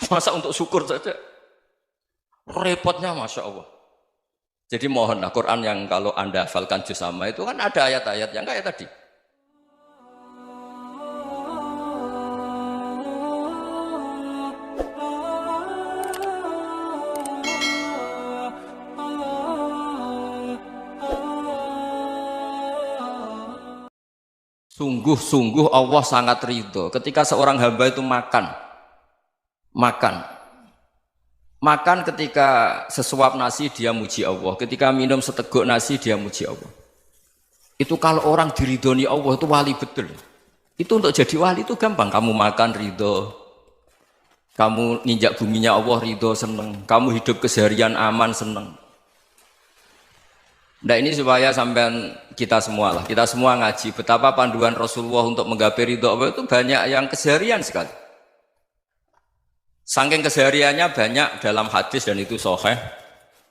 Masa untuk syukur saja repotnya Masya Allah. Jadi mohonlah Quran yang kalau Anda hafalkan juz amma itu kan ada ayat-ayat yang kayak tadi. Sungguh-sungguh Allah sangat ridho ketika seorang hamba itu makan ketika sesuap nasi dia muji Allah, ketika minum seteguk nasi dia muji Allah. Itu kalau orang diridhoni Allah itu wali betul. Itu untuk jadi wali itu gampang, kamu makan ridho, kamu nginjak buminya Allah ridho seneng, kamu hidup keseharian aman seneng. Nah ini supaya sampean kita semua ngaji betapa panduan Rasulullah untuk menggapai ridho Allah itu banyak yang keseharian sekali. Saking kesehariannya banyak dalam hadis dan itu sahih.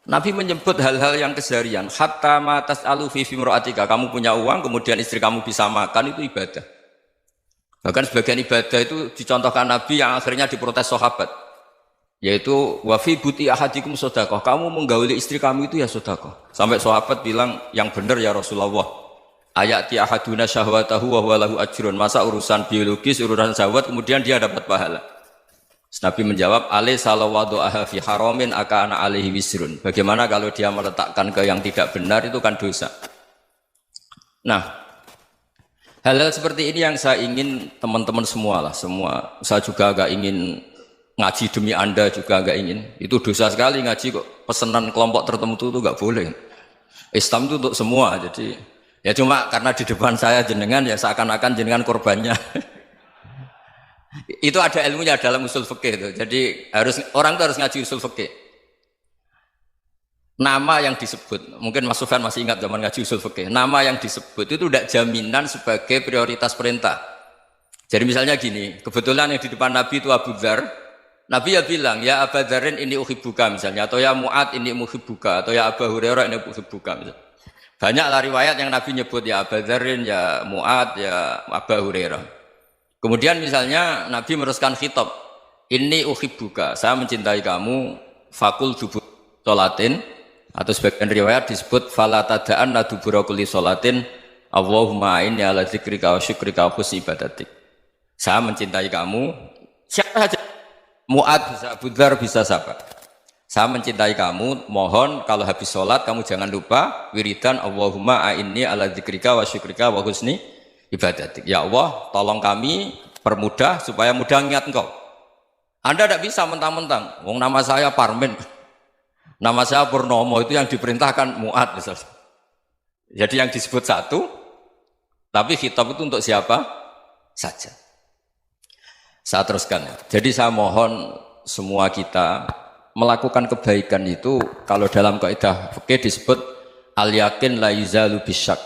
Nabi menyebut hal-hal yang keseharian. Hatta ma tas'alu fi imra'atika, kamu punya uang kemudian istri kamu bisa makan itu ibadah. Bahkan sebagian ibadah itu dicontohkan Nabi yang akhirnya diprotes sahabat. Yaitu wa fi buti ahadikum sedekah, kamu menggauli istri kamu itu ya sedekah. Sampai sahabat bilang yang benar ya Rasulullah. Ayati ahaduna syahwatahu wa huwa lahu ajrun. Masa urusan biologis, urusan syahwat kemudian dia dapat pahala. Nabi menjawab, alaysa lawadhu'aha fi haramin akana alaihi wisrun. Bagaimana kalau dia meletakkan ke yang tidak benar itu kan dosa. Nah, hal-hal seperti ini yang saya ingin teman-teman semua saya juga agak ingin ngaji demi Anda juga agak ingin. Itu dosa sekali ngaji kok pesanan kelompok tertentu itu enggak boleh. Islam itu untuk semua. Jadi ya cuma karena di depan saya jenengan ya seakan-akan jenengan korbannya. Itu ada ilmunya dalam usul fikih itu. Jadi orang itu harus ngaji usul fikih. Nama yang disebut, mungkin Mas Sufyan masih ingat zaman ngaji usul fikih. Nama yang disebut itu tidak jaminan sebagai prioritas perintah. Jadi misalnya gini, kebetulan yang di depan Nabi itu Abu Dzar. Nabi ya bilang, ya Abu Dzarin ini uhibbuka misalnya, atau ya Mu'ad ini muhibbuka, atau ya Abu Hurairah ini uhibbuka misalnya. Banyaklah riwayat yang Nabi nyebut ya Abu Dzarin, ya Mu'ad, ya Abu Hurairah. Kemudian misalnya Nabi meneruskan khitab, ini uhibbuka, saya mencintai kamu, fakul dubur sholatin, atau sebagian riwayat disebut fala tada'an la dubura kulli sholatin, Allahumma inni ala dzikrika wa syukrika wa husni ibadatik. Saya mencintai kamu, siapa saja. Mu'ad bisa, Abu Dzar bisa siapa. Saya mencintai kamu, mohon kalau habis sholat kamu jangan lupa wiridan Allahumma a'inni ala dzikrika wa syukrika wa husni ibadatik. Ya Allah, tolong kami permudah supaya mudah ingat engkau. Anda tidak bisa mentang-mentang, wong nama saya Parmin, nama saya Purnomo, itu yang diperintahkan Mu'ad misalnya. Jadi yang disebut satu, tapi khitab itu untuk siapa saja. Saya teruskan. Jadi saya mohon semua kita melakukan kebaikan itu kalau dalam kaidah fikih disebut al yakin la yuzalu bisyak.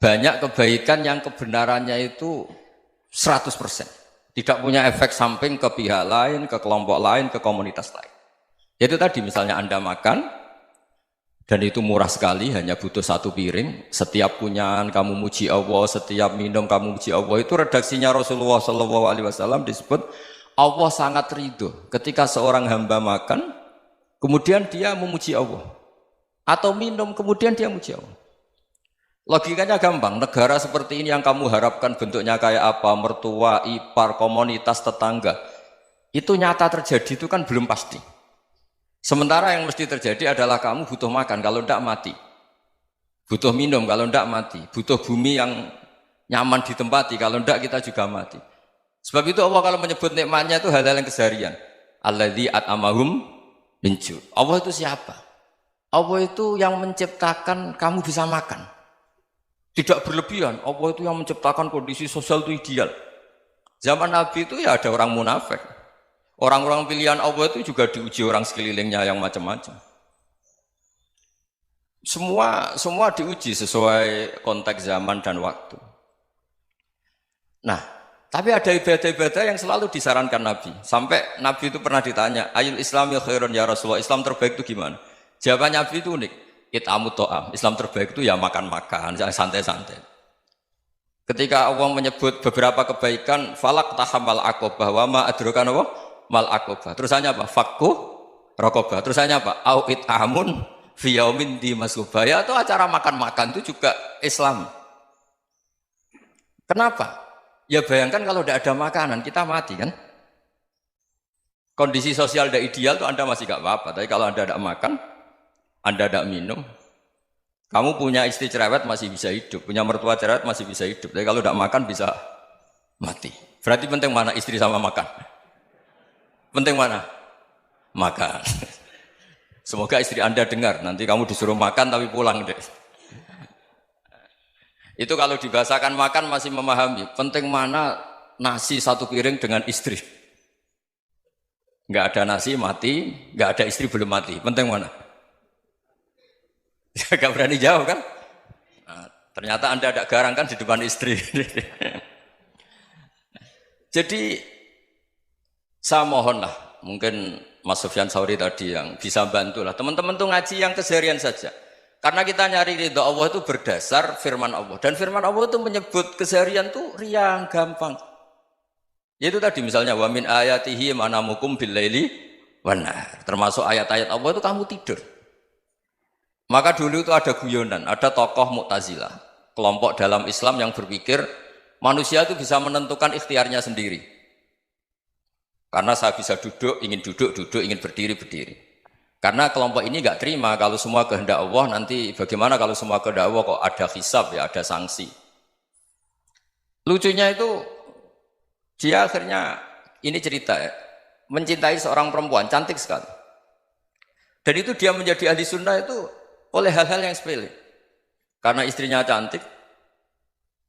Banyak kebaikan yang kebenarannya itu 100%. Tidak punya efek samping ke pihak lain, ke kelompok lain, ke komunitas lain. Itu tadi misalnya Anda makan dan itu murah sekali, hanya butuh satu piring. Setiap punyaan kamu muji Allah, setiap minum kamu muji Allah. Itu redaksinya Rasulullah SAW disebut Allah sangat ridho ketika seorang hamba makan, kemudian dia memuji Allah. Atau minum, kemudian dia muji Allah. Logikanya gampang, negara seperti ini yang kamu harapkan bentuknya kayak apa, mertua, ipar, komunitas, tetangga. Itu nyata terjadi itu kan belum pasti. Sementara yang mesti terjadi adalah kamu butuh makan, kalau tidak mati. Butuh minum, kalau tidak mati. Butuh bumi yang nyaman ditempati, kalau tidak kita juga mati. Sebab itu Allah kalau menyebut nikmatnya itu hal-hal yang keseharian. Alladzi at'amahum min ju'. Allah itu siapa? Allah itu yang menciptakan kamu bisa makan. Tidak berlebihan. Allah itu yang menciptakan kondisi sosial itu ideal. Zaman Nabi itu ya ada orang munafik. Orang-orang pilihan Allah itu juga diuji orang sekelilingnya yang macam-macam. Semua diuji sesuai konteks zaman dan waktu. Nah, tapi ada ibadah-ibadah yang selalu disarankan Nabi. Sampai Nabi itu pernah ditanya, ayul Islam ya khairun ya Rasulullah, Islam terbaik itu gimana? Jawaban Nabi itu unik. It'amut to'am. Islam terbaik itu ya makan-makan, santai-santai. Ketika Allah menyebut beberapa kebaikan, falak tahamal aqobah wa ma adrokan Allah mal akobah. Terusannya apa? Fakku rokobah. Terusannya apa? Au'it amun fiyaumin di masubaya atau acara makan-makan itu juga Islam. Kenapa? Ya bayangkan kalau tidak ada makanan kita mati kan? Kondisi sosial tidak ideal tuh Anda masih gak apa-apa. Tapi kalau Anda tidak makan, Anda tidak minum, kamu punya istri cerewet masih bisa hidup, punya mertua cerewet masih bisa hidup. Tapi kalau tidak makan bisa mati. Berarti penting mana istri sama makan? Penting mana? Makan. Semoga istri Anda dengar. Nanti kamu disuruh makan tapi pulang deh. Itu kalau dibahasakan makan masih memahami. Penting mana nasi satu piring dengan istri. Nggak ada nasi mati, nggak ada istri belum mati. Penting mana? Gak berani jawab kan? Nah, ternyata Anda ada garang kan di depan istri. Jadi saya mohonlah, mungkin Mas Sufyan Sauri tadi yang bisa bantulah. Teman-teman tuh ngaji yang keseharian saja. Karena kita nyari ridha Allah itu berdasar firman Allah. Dan firman Allah itu menyebut keseharian tuh riang, gampang. Yaitu tadi misalnya wa min ayatihi manamukum bil laili wan nahar. Termasuk ayat-ayat Allah itu kamu tidur. Maka dulu itu ada guyonan, ada tokoh Mu'tazilah, kelompok dalam Islam yang berpikir manusia itu bisa menentukan ikhtiarnya sendiri. Karena saya bisa duduk, ingin berdiri, berdiri. Karena kelompok ini nggak terima kalau semua kehendak Allah, nanti bagaimana kalau semua kehendak Allah kok ada hisab ya, ada sanksi. Lucunya itu dia akhirnya ini cerita ya, mencintai seorang perempuan cantik sekali. Dan itu dia menjadi ahli sunnah itu oleh hal-hal yang sepele. Karena istrinya cantik,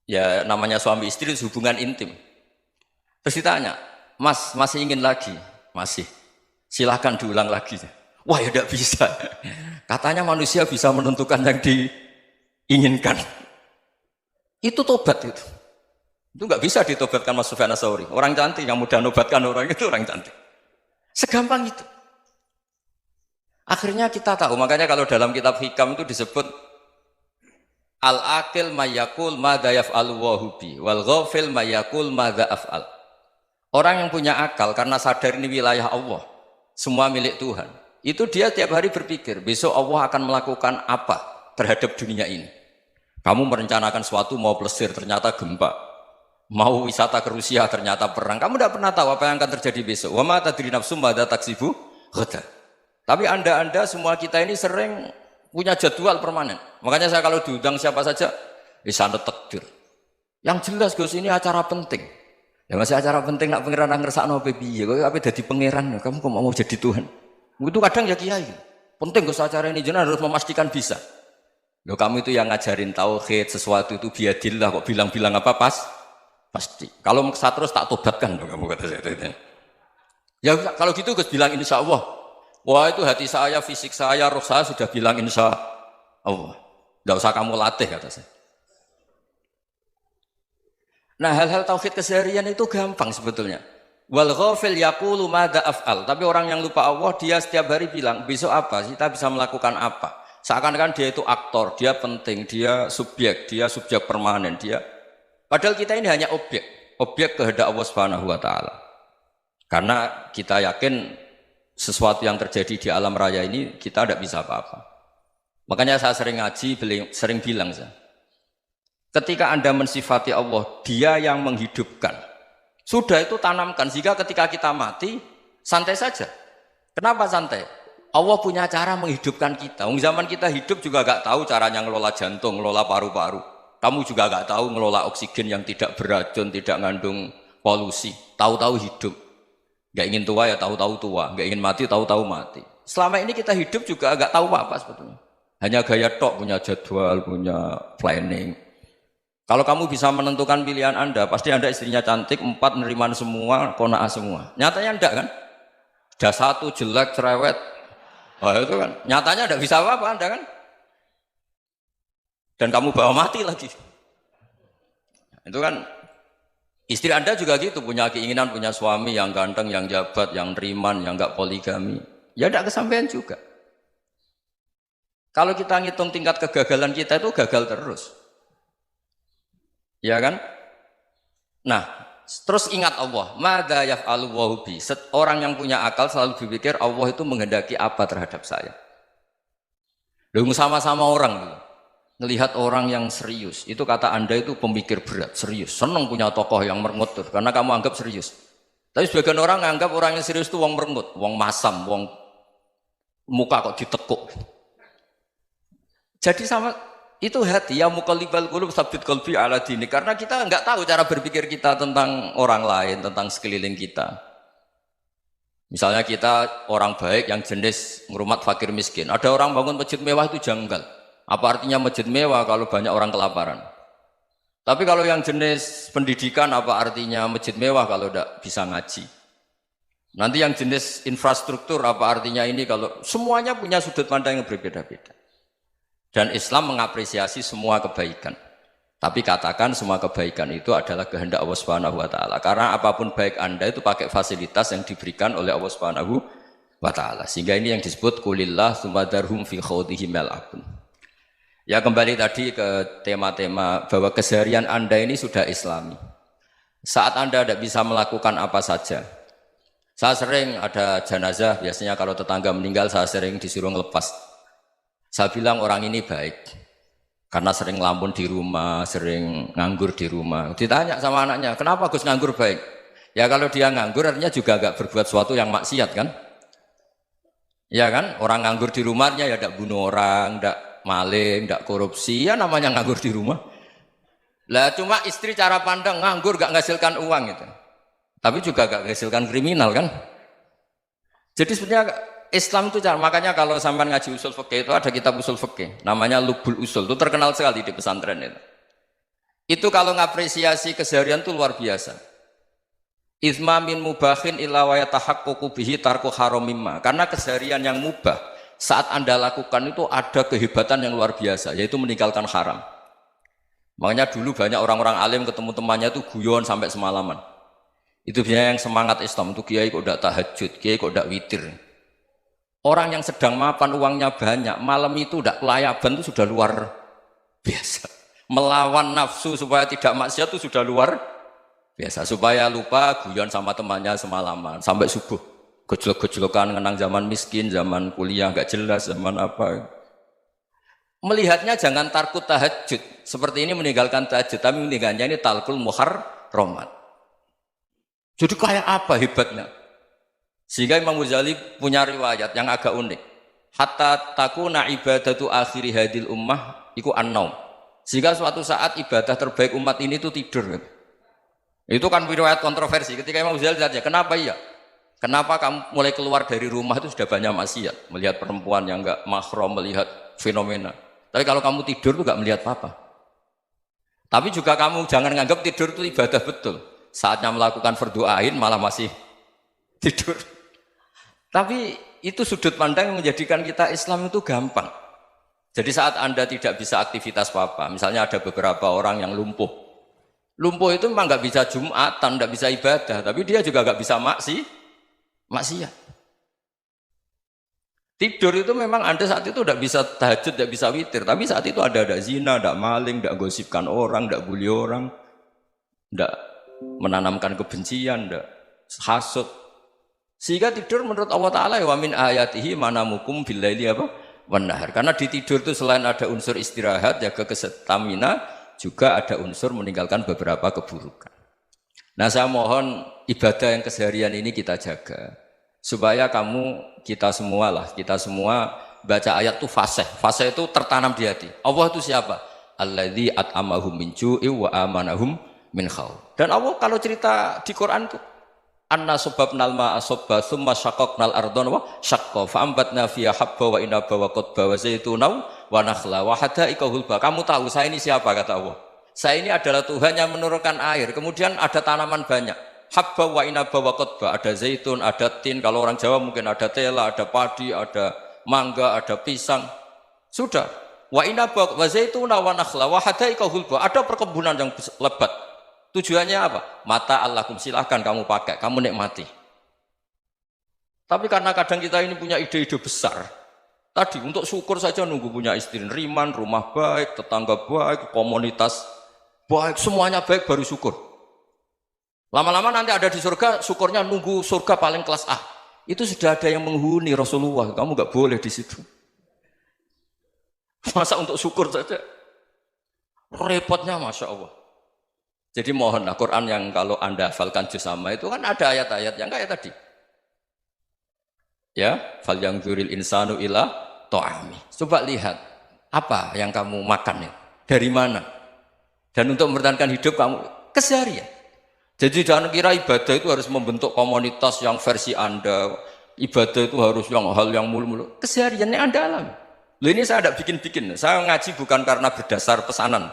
ya namanya suami istri itu hubungan intim. Terus ditanya, Mas masih ingin lagi? Masih. Silahkan diulang lagi. Wah ya tidak bisa. Katanya manusia bisa menentukan yang diinginkan. Itu tobat itu. Itu nggak bisa ditobatkan Mas Sufyan Ats-Tsauri. Orang cantik yang mudah nobatkan orang itu orang cantik. Segampang itu. Akhirnya kita tahu, makanya kalau dalam kitab Hikam itu disebut al-aqil mayyakul madza yaf'alu wa hubi wal ghafil mayyakul madza af'al. Orang yang punya akal karena sadar ini wilayah Allah, semua milik Tuhan. Itu dia tiap hari berpikir, besok Allah akan melakukan apa terhadap dunia ini. Kamu merencanakan sesuatu mau plesir, ternyata gempa. Mau wisata ke Rusia, ternyata perang. Kamu tidak pernah tahu apa yang akan terjadi besok. Wa ma tadri nafsum madza taksibu ghadan. Tapi anda semua kita ini sering punya jadwal permanen. Makanya saya kalau diundang siapa saja, sana takdir. Yang jelas Gus ini acara penting. Ya masih acara penting nak pangeran ngersakno piye? Kok ape dadi pangeran? Kamu kok mau jadi Tuhan? Itu kadang ya kiai. Penting Gus acara ini jenengan harus memastikan bisa. Loh kamu itu yang ngajarin tauhid, sesuatu itu biadillah kok bilang-bilang apa pasti. Kalau saya terus tak tobatkan kamu kata saya. Ya kalau gitu Gus bilang insya Allah. Wah itu hati saya, fisik saya, roh saya sudah bilang insya Allah. Tidak usah kamu latih kata saya. Nah hal-hal tauhid keseharian itu gampang sebetulnya. Wal ghafil yaqulu madza af'al. Tapi orang yang lupa Allah dia setiap hari bilang besok apa? Kita bisa melakukan apa? Seakan-akan dia itu aktor, dia penting, dia subjek permanen, dia. Padahal kita ini hanya objek kehendak Allah Subhanahu wa taala. Karena kita yakin sesuatu yang terjadi di alam raya ini kita tidak bisa apa-apa. Makanya saya sering ngaji, sering bilang saya, ketika Anda mensifati Allah, dia yang menghidupkan. Sudah itu tanamkan, sehingga ketika kita mati, santai saja. Kenapa santai? Allah punya cara menghidupkan kita. Zaman kita hidup juga gak tahu caranya ngelola jantung, ngelola paru-paru. Kamu juga gak tahu ngelola oksigen yang tidak beracun, tidak mengandung polusi. Tahu-tahu hidup. Gak ingin tua ya tahu-tahu tua, gak ingin mati tahu-tahu mati. Selama ini kita hidup juga gak tahu apa sebetulnya. Hanya gaya tok, punya jadwal, punya planning. Kalau kamu bisa menentukan pilihan Anda, pasti Anda istrinya cantik, 4 neriman semua, kona'ah semua. Nyatanya enggak kan? Ada 1 jelek, cerewet. Oh itu kan, nyatanya enggak bisa apa-apa Anda kan? Dan kamu bawa mati lagi. Itu kan, istri Anda juga gitu, punya keinginan, punya suami yang ganteng, yang jabat, yang neriman, yang enggak poligami. Ya enggak kesampaian juga. Kalau kita ngitung tingkat kegagalan kita itu gagal terus. Ya kan? Nah, Terus ingat Allah, madza yaf'alu wa bi. Orang yang punya akal selalu berpikir Allah itu menghendaki apa terhadap saya. Lalu sama-sama orang gitu. Ngelihat orang yang serius, itu kata Anda itu pemikir berat, serius. Senang punya tokoh yang merengut tuh, karena kamu anggap serius. Tapi sebagian orang anggap orang yang serius itu wong merengut, wong masam, wong muka kok ditekuk. Jadi sama itu hati ya muqallibal qulub tsabbit qalbi ala dini, karena kita enggak tahu cara berpikir kita tentang orang lain, tentang sekeliling kita. Misalnya kita orang baik yang jenis ngurmat fakir miskin, ada orang bangun masjid mewah itu janggal. Apa artinya masjid mewah kalau banyak orang kelaparan? Tapi kalau yang jenis pendidikan, apa artinya masjid mewah kalau tidak bisa ngaji? Nanti yang jenis infrastruktur, apa artinya ini kalau semuanya punya sudut pandang yang berbeda-beda. Dan Islam mengapresiasi semua kebaikan. Tapi katakan semua kebaikan itu adalah kehendak Allah Subhanahu wa taala. Karena apapun baik Anda itu pakai fasilitas yang diberikan oleh Allah Subhanahu wa taala. Sehingga ini yang disebut qulillah tsumma darhum fi khawdihim yal'abun. Ya kembali tadi ke tema-tema bahwa keseharian Anda ini sudah Islami. Saat Anda tidak bisa melakukan apa saja. Saya sering ada jenazah, biasanya kalau tetangga meninggal saya sering disuruh ngelepas. Saya bilang orang ini baik. Karena sering ngelamun di rumah, sering nganggur di rumah. Ditanya sama anaknya, kenapa Gus nganggur baik? Ya kalau dia nganggur artinya juga agak berbuat sesuatu yang maksiat kan? Ya kan, orang nganggur di rumahnya ya tidak bunuh orang, tidak maling, tidak korupsi, ya namanya nganggur di rumah. Lah cuma istri cara pandang nganggur gak menghasilkan uang itu. Tapi juga gak menghasilkan kriminal kan. Jadi sebenarnya Islam itu cara, makanya kalau sampai ngaji usul fikih itu ada kitab usul fikih, namanya Lubul Usul, itu terkenal sekali di pesantren itu. Itu kalau ngapresiasi keseharian itu luar biasa. Izma min mubahin illa wa yatahaqqaqu bihi tarku haramimma. Karena keseharian yang mubah saat Anda lakukan itu ada kehebatan yang luar biasa, yaitu meninggalkan haram. Makanya dulu banyak orang-orang alim ketemu temannya itu guyon sampai semalaman. Itu biasanya yang semangat Islam itu kiai kok tidak tahajud, kiai kok tidak witir. Orang yang sedang mapan uangnya banyak, malam itu tidak kelayaban itu sudah luar biasa. Melawan nafsu supaya tidak maksiat itu sudah luar biasa. Supaya lupa guyon sama temannya semalaman sampai subuh. Gejolak-gejolokan ngenang zaman miskin, zaman kuliah gak jelas, zaman apa. Melihatnya jangan tarkut tahajud. Seperti ini meninggalkan tahajud, tapi meninggalkannya ini talkul muharramat. Jadi kayak apa hebatnya? Sehingga Imam Ghazali punya riwayat yang agak unik. Hatta takuna ibadatu akhiri hadil ummah iku an-naum. Sehingga suatu saat ibadah terbaik umat ini itu tidur. Itu kan riwayat kontroversi. Ketika Imam Ghazali tanya, kenapa iya? Kenapa kamu mulai keluar dari rumah itu sudah banyak maksiat, melihat perempuan yang enggak mahram, melihat fenomena. Tapi kalau kamu tidur itu enggak melihat apa-apa. Tapi juga kamu jangan nganggap tidur itu ibadah betul. Saatnya melakukan fardu ain malah masih tidur. Tapi itu sudut pandang yang menjadikan kita Islam itu gampang. Jadi saat Anda tidak bisa aktivitas apa-apa, misalnya ada beberapa orang yang lumpuh. Lumpuh itu memang nggak bisa Jumatan, nggak bisa ibadah, tapi dia juga nggak bisa maksiat. Tidur itu memang Anda saat itu tidak bisa tahajud, tidak bisa witir, tapi saat itu ada zina, ada maling, tidak gosipkan orang, tidak bully orang, tidak menanamkan kebencian, tidak hasud. Sehingga tidur menurut Allah Ta'ala ya wa min ayatihi manamukum billaili apa? Wan nahar. Karena di tidur itu selain ada unsur istirahat, jaga kestamina, juga ada unsur meninggalkan beberapa keburukan. Nah saya mohon ibadah yang keseharian ini kita jaga supaya kita semua baca ayat itu fasih itu tertanam di hati. Allah itu siapa? Alladzi at'amahum min ju'i wa amanahum min khauf. Dan Allah kalau cerita di Quran itu anna sababnal ma'a sabba tsumma syaqqaqnal ardha wa syaqqa fa ambatna fiha habba wa inaba wa qadba wa zaituna wa nakhla wa hadaika hulba. Kamu tahu saya ini siapa kata Allah? Saya ini adalah Tuhan yang menurunkan air, kemudian ada tanaman banyak. Habba wa inaba wa qadba, ada zaitun, ada tin, kalau orang Jawa mungkin ada tela, ada padi, ada mangga, ada pisang. Sudah. Wa inaba wa zaituna wa nakhla wa hadaika hulba, ada perkebunan yang lebat. Tujuannya apa? Mata Allahkum, silahkan kamu pakai, kamu nikmati. Tapi karena kadang kita ini punya ide-ide besar, tadi untuk syukur saja nunggu punya istri riman, rumah baik, tetangga baik, komunitas baik, semuanya baik baru syukur. Lama-lama nanti ada di surga, syukurnya nunggu surga paling kelas A. Itu sudah ada yang menghuni Rasulullah, kamu nggak boleh di situ. Masa untuk syukur saja? Repotnya Masya Allah. Jadi mohonlah Quran yang kalau Anda hafalkan juz sama itu kan ada ayat-ayat yang kayak tadi. Ya, fal yang dzuril insanu ila to'ami. Coba lihat, apa yang kamu makan ya? Dari mana? Dan untuk mempertahankan hidup kamu, keseharian. Jadi jangan kira ibadah itu harus membentuk komunitas yang versi Anda. Ibadah itu harus yang hal yang mulu-mulu. Kesehariannya Anda alami. Loh ini saya tidak bikin-bikin. Saya ngaji bukan karena berdasar pesanan.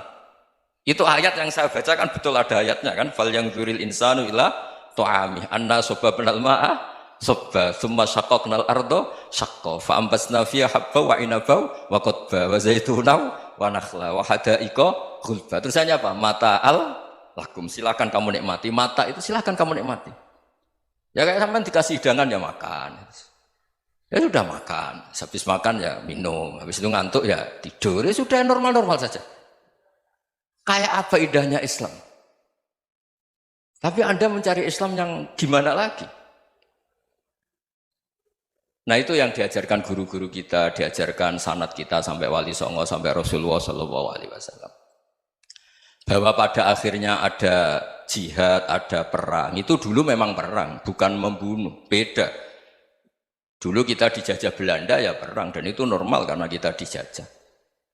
Itu ayat yang saya baca kan betul ada ayatnya kan. Fal yang dzuril insanu ila to'ami. Anna soba benal ma'ah soba. Thumma syaqaqnal ardo syaqqa. Fa'ambasna fiya habba wa inabau wa qodba wa zaitunaw wa nakhla wa hadaika gulba. Terusannya apa? Mata'al lakum, silakan kamu nikmati. Mata itu silakan kamu nikmati. Ya kayak sampean dikasih hidangan ya makan. Ya sudah makan. Habis makan ya minum. Habis itu ngantuk ya tidur. Ya sudah normal-normal saja. Kayak apa indahnya Islam. Tapi Anda mencari Islam yang gimana lagi? Nah itu yang diajarkan guru-guru kita, diajarkan sanad kita sampai Wali Songo, sampai Rasulullah SAW. Bahwa pada akhirnya ada jihad, ada perang. Itu dulu memang perang, bukan membunuh. Beda. Dulu kita dijajah Belanda ya perang, dan itu normal karena kita dijajah.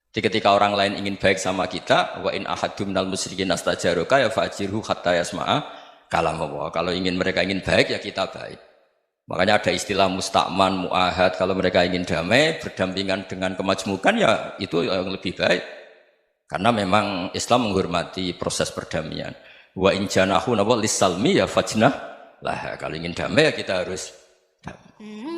Jadi ketika orang lain ingin baik sama kita, wa in ahadum minal musyrikin astajaroka ya fajirhu hatta yasma'a kalam Allah. Kalau mereka ingin baik ya kita baik. Makanya ada istilah musta'man, mu'ahad. Kalau mereka ingin damai, berdampingan dengan kemajmukan ya itu yang lebih baik. Karena memang Islam menghormati proses perdamaian. Wa in janahu lis-salmi ya fajnah lah. Kalau ingin damai ya kita harus damai.